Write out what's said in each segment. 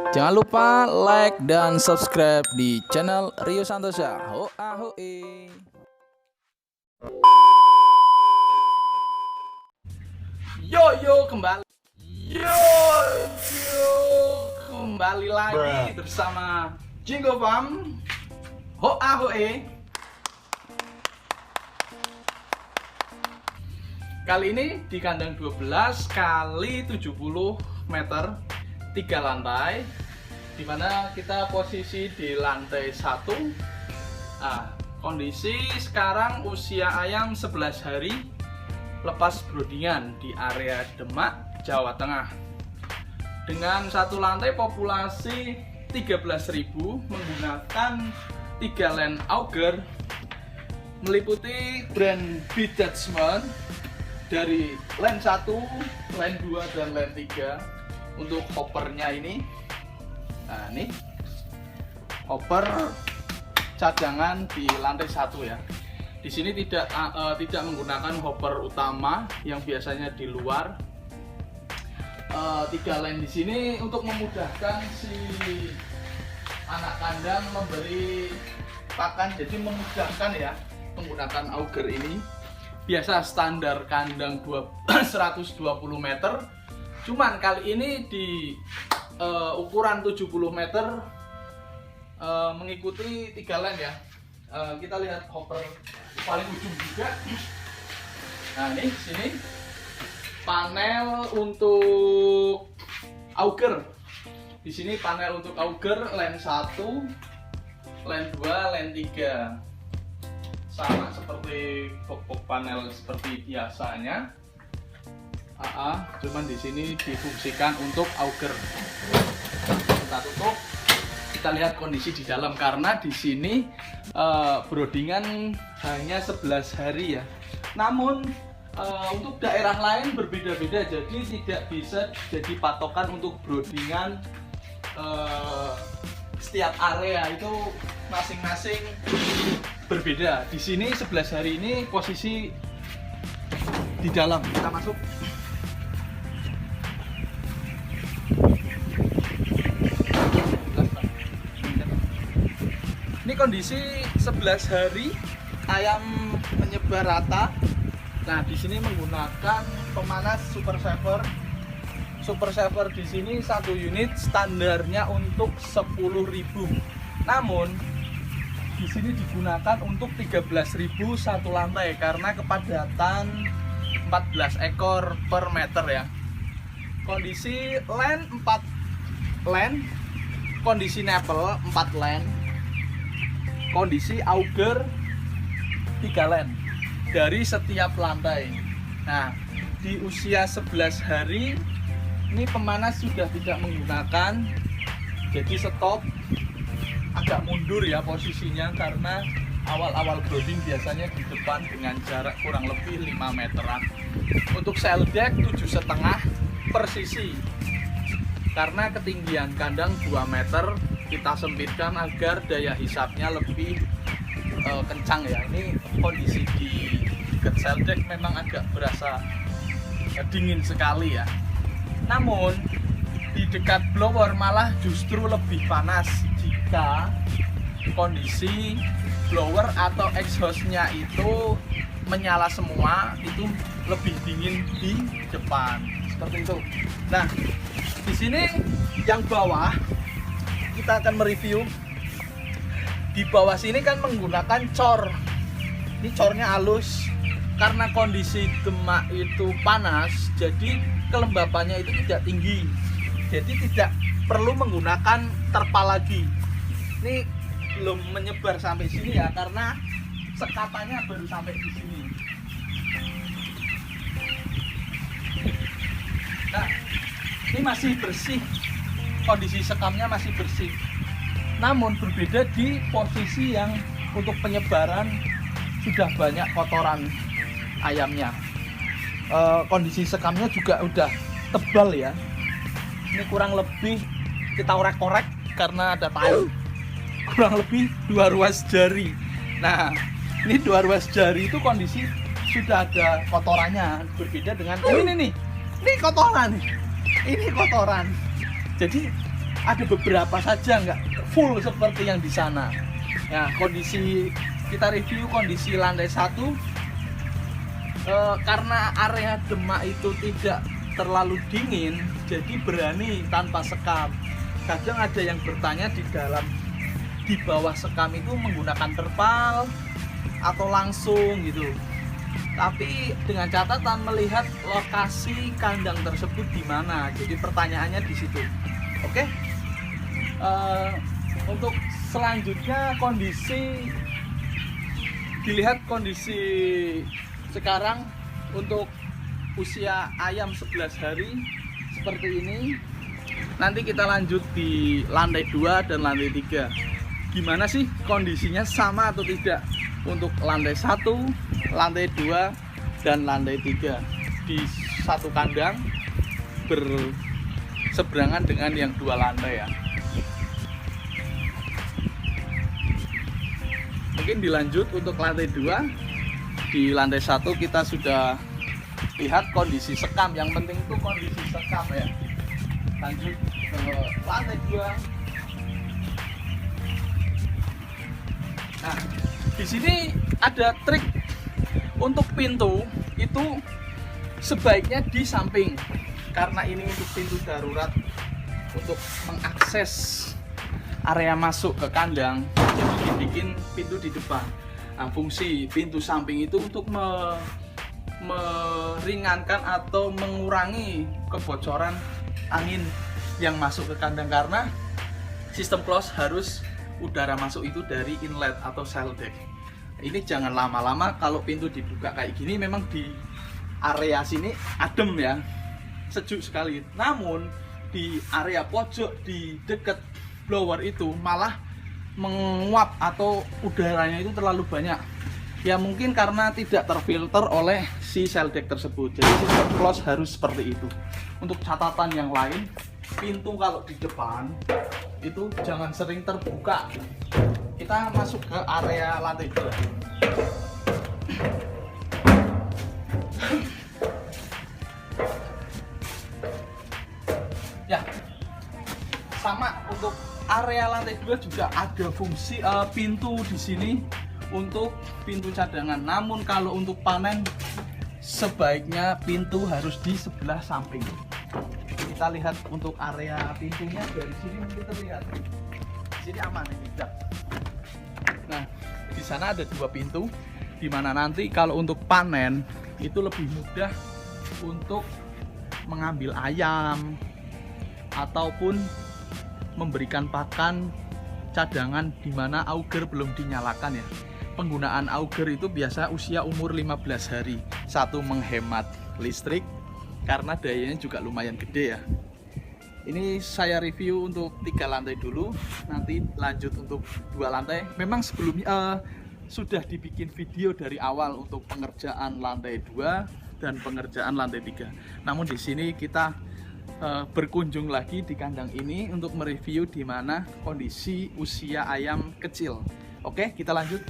Jangan lupa like dan subscribe di channel Rio Santosa. Hoa hoe. Yo kembali. Kembali lagi bersama Jingo Farm. Hoa hoe. Kali ini di kandang 12 kali 70 meter 3 lantai, dimana kita posisi di lantai 1. Kondisi sekarang usia ayam 11 hari lepas broodingan di area Demak, Jawa Tengah, dengan satu lantai populasi 13.000 menggunakan 3 land auger meliputi brand Detachment dari land 1, land 2, dan land 3. Untuk hoppernya ini, nah ini hopper cadangan di lantai 1 ya. Di sini tidak menggunakan hopper utama yang biasanya di luar. 3 land di sini untuk memudahkan si anak kandang memberi pakan, jadi memudahkan ya menggunakan auger ini. Biasa standar kandang 120 meter. Cuman kali ini di ukuran 70 meter mengikuti 3 land ya. Kita lihat hopper paling ujung juga. Nah ini sini panel untuk auger. Di sini panel untuk auger land 1, land 2, land 3. Sama seperti box panel seperti biasanya. Cuman di sini difungsikan untuk auger. Kita tutup, kita lihat kondisi di dalam karena di sini broodingan hanya 11 hari ya. Namun untuk daerah lain berbeda-beda, jadi tidak bisa jadi patokan untuk broodingan. Setiap area itu masing-masing berbeda. Di sini 11 hari ini posisi di dalam. Kita masuk. Ini kondisi 11 hari ayam menyebar rata. Nah, di sini menggunakan pemanas Super Saver. Super Saver di sini 1 unit standarnya untuk 10.000. Namun di sini digunakan untuk 13.000 satu lantai karena kepadatan 14 ekor per meter ya. Kondisi land 4 land, kondisi nipple 4 land, kondisi auger 3 land dari setiap lantai. Nah, di usia 11 hari ini pemanas sudah tidak menggunakan, jadi stop, agak mundur ya posisinya karena awal-awal brooding biasanya di depan dengan jarak kurang lebih 5 meteran. Untuk cell deck 7,5 per sisi karena ketinggian kandang 2 meter, kita sempitkan agar daya hisapnya lebih kencang ya. Ini kondisi di dekat cell deck memang agak berasa dingin sekali ya. Namun di dekat blower malah justru lebih panas jika kondisi blower atau exhaustnya itu menyala semua, itu lebih dingin di depan seperti itu. Nah, di sini yang bawah kita akan mereview. Di bawah sini kan menggunakan cor. Ini cornya halus karena kondisi Demak itu panas, jadi kelembapannya itu tidak tinggi. Jadi tidak perlu menggunakan terpal lagi. Ini belum menyebar sampai sini ya karena sekatannya baru sampai di sini. Nah, ini masih bersih. Kondisi sekamnya masih bersih. Namun berbeda di posisi yang untuk penyebaran sudah banyak kotoran ayamnya. Kondisi sekamnya juga udah tebal ya. Ini kurang lebih kita korek-korek karena ada tai. Kurang lebih 2 ruas jari. Nah, ini 2 ruas jari itu kondisi sudah ada kotorannya. Berbeda dengan ini nih. Ini kotoran nih. Ini kotoran. Jadi ada beberapa saja, nggak full seperti yang di sana. Nah, kondisi kita review kondisi lantai 1, karena area Demak itu tidak terlalu dingin, jadi berani tanpa sekam. Kadang ada yang bertanya di bawah sekam itu menggunakan terpal atau langsung gitu. Tapi dengan catatan melihat lokasi kandang tersebut di mana. Jadi pertanyaannya di situ. Oke. Untuk selanjutnya dilihat kondisi sekarang untuk usia ayam 11 hari seperti ini. Nanti kita lanjut di lantai 2 dan lantai 3. Gimana sih kondisinya, sama atau tidak untuk lantai 1, lantai 2 dan lantai 3 di satu kandang berseberangan dengan yang 2 lantai ya. Mungkin dilanjut untuk lantai 2. Di lantai 1 kita sudah lihat kondisi sekam, yang penting itu kondisi sekam ya. Lanjut ke lantai 2. Nah, di sini ada trik untuk pintu itu sebaiknya di samping, karena ini untuk pintu darurat untuk mengakses area masuk ke kandang, jadi dibikin pintu di depan. Nah, fungsi pintu samping itu untuk meringankan atau mengurangi kebocoran angin yang masuk ke kandang, karena sistem close harus udara masuk itu dari inlet atau cell deck. Ini jangan lama-lama, kalau pintu dibuka kayak gini memang di area sini adem ya, sejuk sekali. Namun di area pojok di dekat blower itu malah menguap atau udaranya itu terlalu banyak. Ya mungkin karena tidak terfilter oleh si cell deck tersebut. Jadi sistem close harus seperti itu. Untuk catatan yang lain, pintu kalau di depan itu jangan sering terbuka. Kita masuk ke area lantai 2. Ya, sama untuk area lantai 2 juga ada fungsi pintu di sini untuk pintu cadangan. Namun kalau untuk panen sebaiknya pintu harus di sebelah samping. Kita lihat untuk area pintunya dari sini mungkin terlihat. Di sini aman ini. Nah, di sana ada 2 pintu, di mana nanti kalau untuk panen itu lebih mudah untuk mengambil ayam ataupun memberikan pakan cadangan di mana auger belum dinyalakan ya. Penggunaan auger itu biasa usia umur 15 hari. Satu, menghemat listrik karena dayanya juga lumayan gede ya. Ini saya review untuk 3 lantai dulu, nanti lanjut untuk 2 lantai. Memang sebelumnya sudah dibikin video dari awal untuk pengerjaan lantai 2 dan pengerjaan lantai 3. Namun di sini kita berkunjung lagi di kandang ini untuk mereview di mana kondisi usia ayam kecil. Oke, kita lanjut.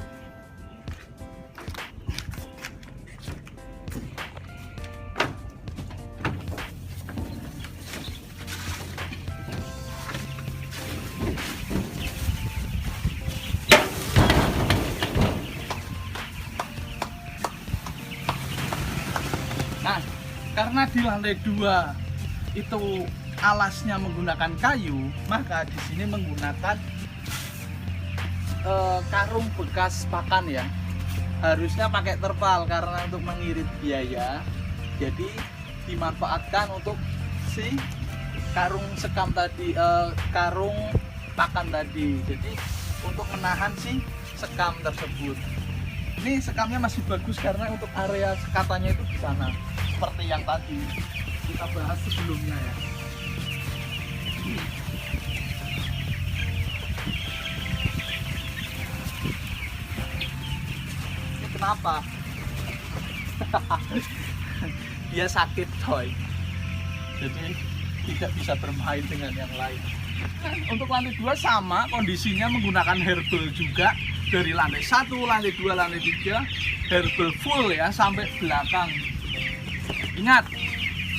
Nah, karena di lantai 2 itu alasnya menggunakan kayu, maka di sini menggunakan karung bekas pakan ya. Harusnya pakai terpal karena untuk mengirit biaya. Jadi dimanfaatkan untuk si karung sekam tadi, karung pakan tadi. Jadi untuk menahan si sekam tersebut. Ini sekamnya masih bagus karena untuk area sekatannya itu di sana. Seperti yang tadi kita bahas sebelumnya ya. Ini kenapa? Dia sakit coy, jadi tidak bisa bermain dengan yang lain. Untuk lantai 2 sama kondisinya, menggunakan herbal juga. Dari lantai 1, lantai 2, lantai 3 herbal full ya sampai belakang. Ingat,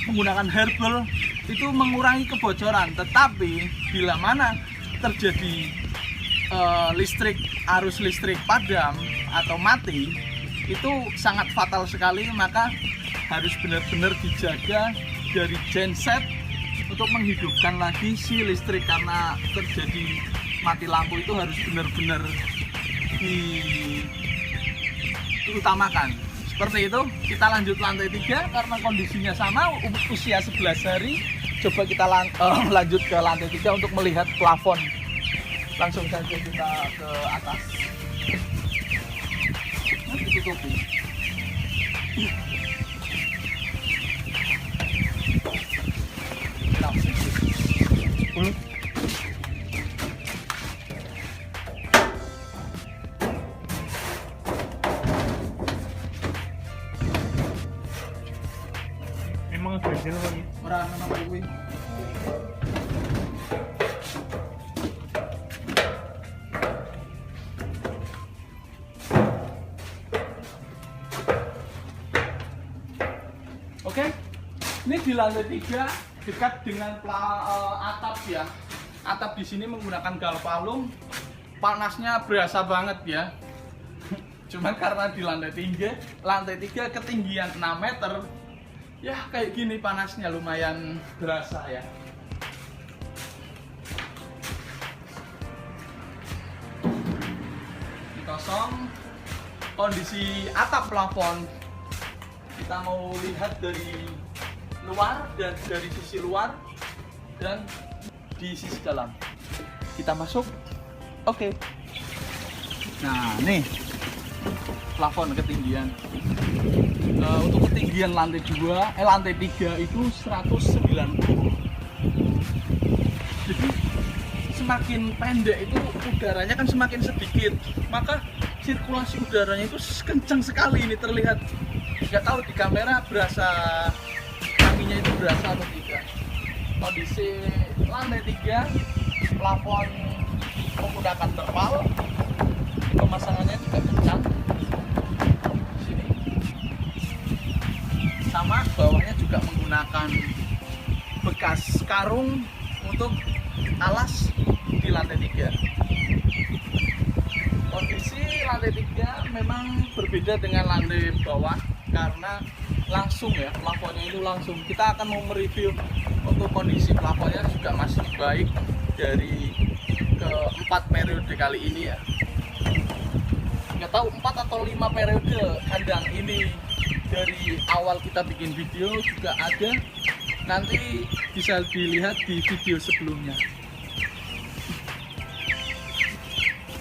menggunakan herbal itu mengurangi kebocoran. Tetapi bila mana terjadi arus listrik padam atau mati, itu sangat fatal sekali. Maka harus benar-benar dijaga dari genset untuk menghidupkan lagi si listrik, karena terjadi mati lampu itu harus benar-benar diutamakan. Seperti itu. Kita lanjut lantai 3 karena kondisinya sama, usia 11 hari. Coba kita lanjut ke lantai 3 untuk melihat plafon. Langsung saja kita ke atas. Nah, ditutupi. Memang ganjil lagi. Ora memang kuwi. Oke. Ini di lantai 3 dekat dengan atap ya. Atap di sini menggunakan galvalum. Panasnya berasa banget ya. Cuman karena di lantai 3 ketinggian 6 meter. Ya kayak gini panasnya, lumayan berasa ya. Ini kosong. Kondisi atap plafon kita mau lihat dari luar dan dari sisi luar dan di sisi dalam. Kita masuk. Oke. Nah, nih plafon ketinggian. Untuk ketinggian lantai 3 itu 190. Jadi semakin pendek itu udaranya kan semakin sedikit, maka sirkulasi udaranya itu kencang sekali. Ini terlihat, nggak tahu di kamera berasa anginnya itu berasa atau tidak. Kondisi lantai 3 plafon menggunakan terpal, pemasangannya juga kencang. Sama bawahnya juga menggunakan bekas karung untuk alas di lantai 3. Kondisi lantai 3 memang berbeda dengan lantai bawah karena langsung ya, plafonnya itu langsung. Kita akan mau mereview untuk kondisi plafonnya juga masih baik dari ke-4 periode kali ini ya. Nggak tahu 4 atau 5 periode kandang ini. Dari awal kita bikin video juga ada, nanti bisa dilihat di video sebelumnya.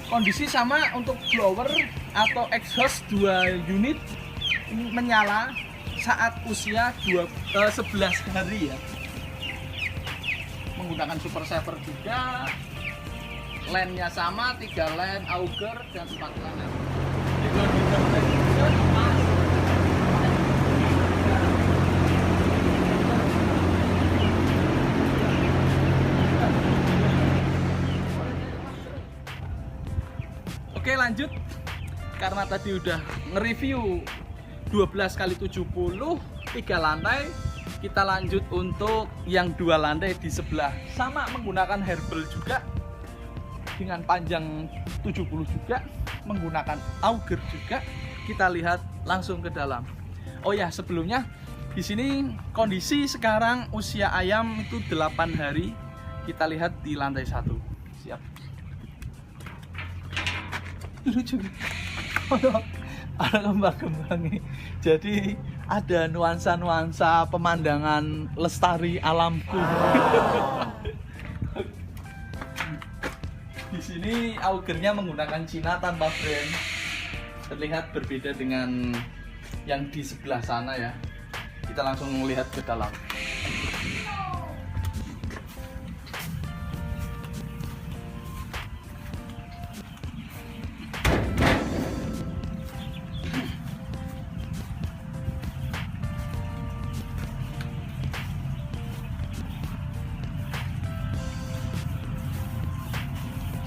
Kondisi sama untuk blower atau exhaust 2 unit menyala saat usia 11 hari ya. Menggunakan super saver juga, line-nya sama, 3 line auger dan 4 line. Oke, lanjut. Karena tadi udah nge-review 12x70 3 lantai, kita lanjut untuk yang 2 lantai di sebelah. Sama menggunakan herbal juga dengan panjang 70 juga, menggunakan auger juga. Kita lihat langsung ke dalam. Oh ya, sebelumnya di sini kondisi sekarang usia ayam itu 8 hari. Kita lihat di lantai 1. Siap. Lucu. Ada kembang-kembangnya. Jadi ada nuansa-nuansa pemandangan lestari alamku. Di sini augernya menggunakan Cina tanpa brand. Terlihat berbeda dengan yang di sebelah sana ya. Kita langsung melihat ke dalam.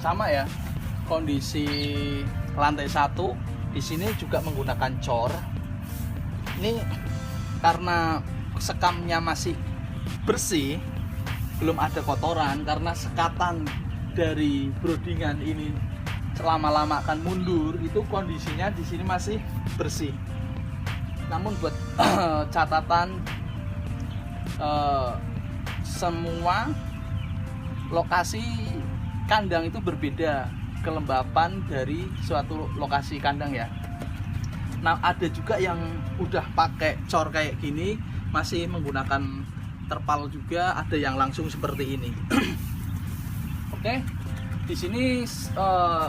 Sama ya, kondisi lantai 1 di sini juga menggunakan cor. Ini karena sekamnya masih bersih, belum ada kotoran karena sekatan dari brodingan ini selama-lama akan mundur, itu kondisinya di sini masih bersih. Namun buat catatan, semua lokasi kandang itu berbeda kelembapan dari suatu lokasi kandang ya. Nah, ada juga yang udah pakai cor kayak gini masih menggunakan terpal juga, ada yang langsung seperti ini. Oke, di sini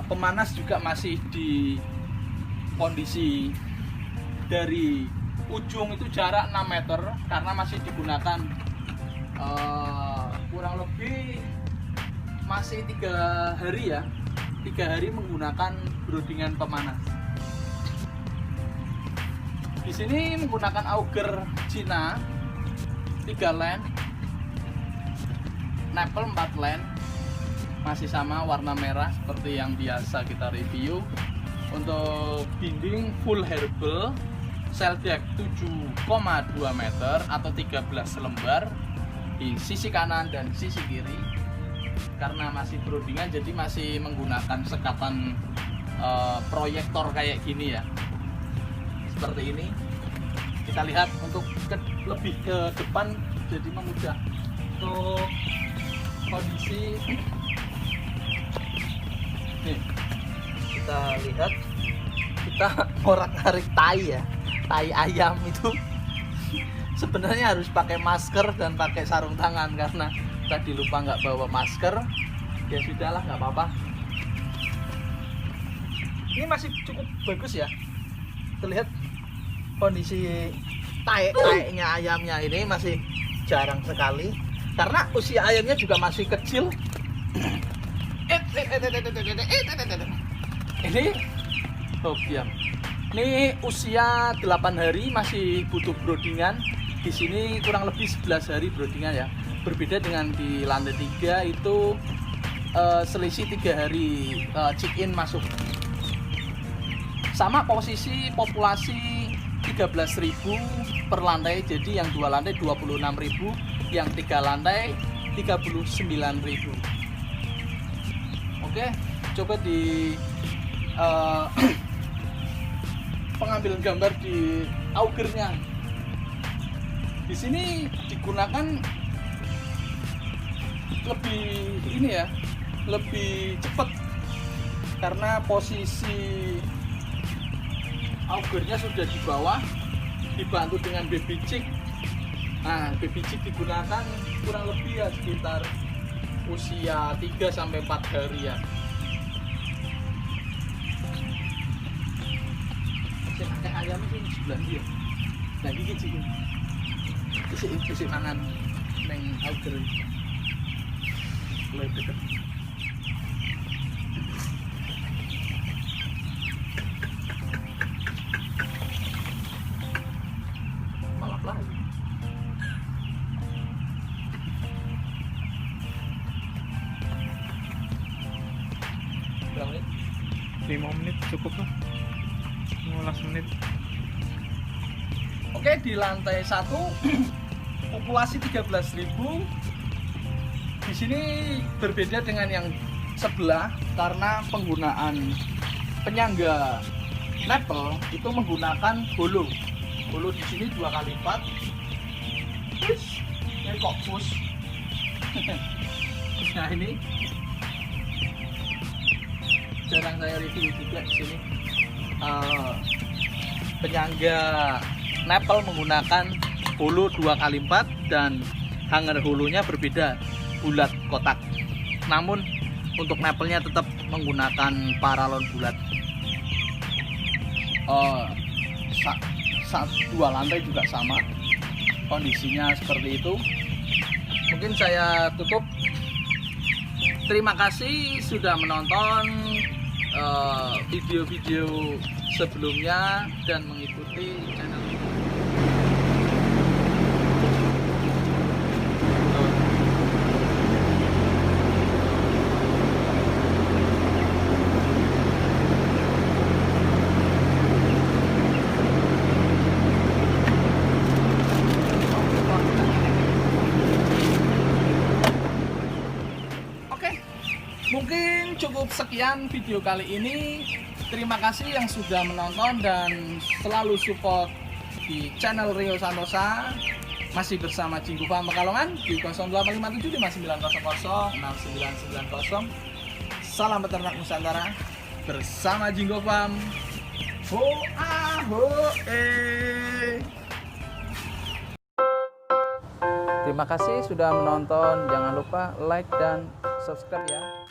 pemanas juga masih di kondisi dari ujung itu jarak 6 meter karena masih digunakan kurang lebih masih 3 hari ya, 3 hari menggunakan brodingan pemanas. Di sini menggunakan auger Cina 3 len, Napel 4 len, masih sama warna merah seperti yang biasa kita review. Untuk dinding full herbal, cell deck 7,2 meter atau 13 lembar di sisi kanan dan sisi kiri. Karena masih brodingan jadi masih menggunakan sekatan proyektor kayak gini ya, seperti ini. Kita lihat untuk lebih ke depan jadi memudah. Untuk kondisi nih, kita lihat, kita ngorak-ngarik tai ya, tai ayam itu sebenarnya harus pakai masker dan pakai sarung tangan karena tadi lupa nggak bawa masker. Ya sudahlah, nggak apa-apa. Ini masih cukup bagus ya, terlihat kondisi tai-tainya ayamnya ini masih jarang sekali karena usia ayamnya juga masih kecil. Ini diam. Ini usia 8 hari masih butuh brodingan. Di sini kurang lebih 11 hari brodingan ya. Berbeda dengan di lantai 3 itu selisih 3 hari check in masuk. Sama posisi populasi 13.000 per lantai, jadi yang 2 lantai 26.000, yang 3 lantai 39.000. Oke, coba di pengambilan gambar di augernya. Di sini digunakan lebih ini ya, lebih cepat karena posisi augernya sudah di bawah, dibantu dengan baby chick. Nah, baby chick digunakan kurang lebih ya sekitar usia 3-4 hari ya. Saya pakai ayam itu di sebelah dia. Nah, gigi cik. Isi mangan neng auger. Mulai deket. Berapa menit? 5 menit cukup lah. 15 menit. Oke, di lantai 1 populasi 13.000. Di sini berbeda dengan yang sebelah karena penggunaan penyangga Napel itu menggunakan holo. Holo di sini 2 kali lipat. Push, ini kok push. Nah, ini jarang saya review juga di sini. Penyangga Napel menggunakan holo 2 kali lipat dan hanger holonya berbeda, bulat kotak. Namun untuk Napelnya tetap menggunakan paralon bulat. 2 lantai juga sama, kondisinya seperti itu. Mungkin saya tutup. Terima kasih sudah menonton video-video sebelumnya dan mengikuti channel ini. cukup sekian video kali ini. Terima kasih yang sudah menonton dan selalu support di channel Rio Santosa. Masih bersama Jinggo Farm Pekalongan di 085759006990. Salam peternak Nusantara bersama Jinggo Farm. Ho aho Terima kasih sudah menonton. Jangan lupa like dan subscribe ya.